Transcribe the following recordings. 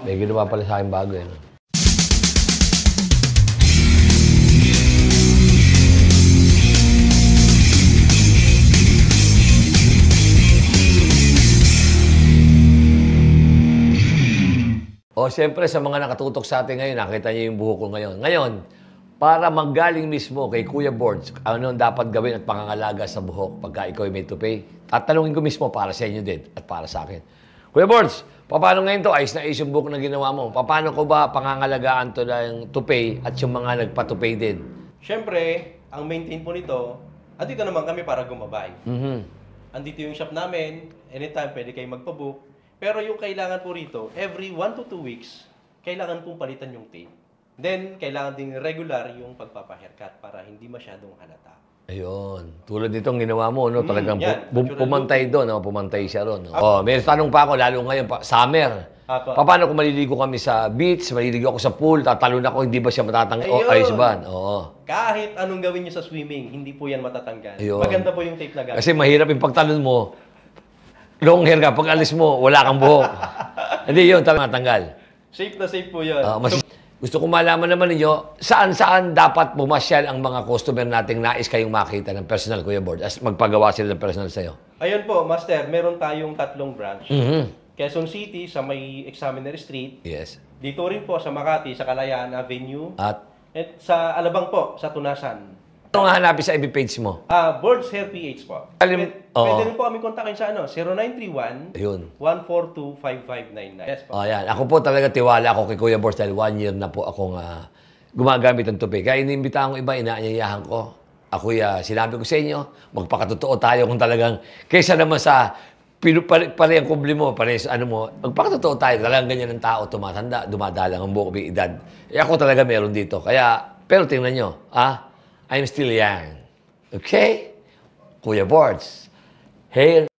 May ginawa pala sa akin bago eh. No? O, siyempre, sa mga nakatutok sa atin ngayon, nakita niyo yung buhok ko ngayon. Ngayon, para manggaling mismo kay Kuya Bords, ano dapat gawin at pangangalaga sa buhok pagka ikaw ay may toupee? Tatanungin ko mismo para sa inyo din at para sa akin. Kuya Bords, paano ngayon to? Ayos na ayos yung buhok na ginawa mo. Paano ko ba pangangalagaan to ng toupee at yung mga nagpa-toupee din? Siyempre, ang maintain po nito, andito naman kami para gumabay. Andito yung shop namin, anytime pwede kayo magpabook. Pero yung kailangan po rito, every 1 to 2 weeks, kailangan pong palitan yung tape. Then, kailangan ding regular yung pagpapahaircut para hindi masyadong halata. Ayun. Tulad nitong ginawa mo, no? Talagang yan. pumantay doon, no? Pumantay siya ron. No? Oh, may tanong pa ako, lalo ngayon, summer. Paano kung maliligo kami sa beach, maliligo ako sa pool, tatalon ako, hindi ba siya matatanggal? Oh, ayos ba? Oo. Kahit anong gawin nyo sa swimming, hindi po yan matatanggal. Ayun. Maganda po yung tape na gamit. Kasi mahirap yung pagtalon mo, long hair ka, pag alis mo, wala kang buhok. Hindi yun, tanggal. Safe na safe po yun. Gusto ko malaman naman ninyo, saan-saan dapat bumasyal ang mga customer nating nais kayong makita ng personal, Kuya Board, as magpagawa sila ng personal sa'yo? Ayun po, Master, meron tayong 3 branch. Quezon City, sa may Examiner Street. Yes. Dito rin po sa Makati, sa Kalayaan Avenue. At sa Alabang po, sa Tunasan. ano nga hanapin sa FB page mo? Bords Hair PH po. Pwede rin po kami kontakin sa 0931 Ayun. 142-5599. Yes po. Ayan. Ako po talaga tiwala ako kay Kuya Board dahil 1 year na po akong gumagamit ng toupee. Kaya inimbitahan ko iba, inaanyayahan ko. Ako sinabi ko sa inyo, magpakatotoo tayo kung talagang, kaysa naman sa pare ang kubli mo, pare sa ano mo, magpakatotoo tayo. Talagang ganyan ang tao, tumatanda, dumadalang ang buhok, may edad. Ako talaga meron dito. Kaya, pero tingnan nyo, I'm still young. Okay? Kuya Bords. Hair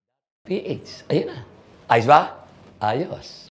PH. Ayun na. Ayos ba? Ayos.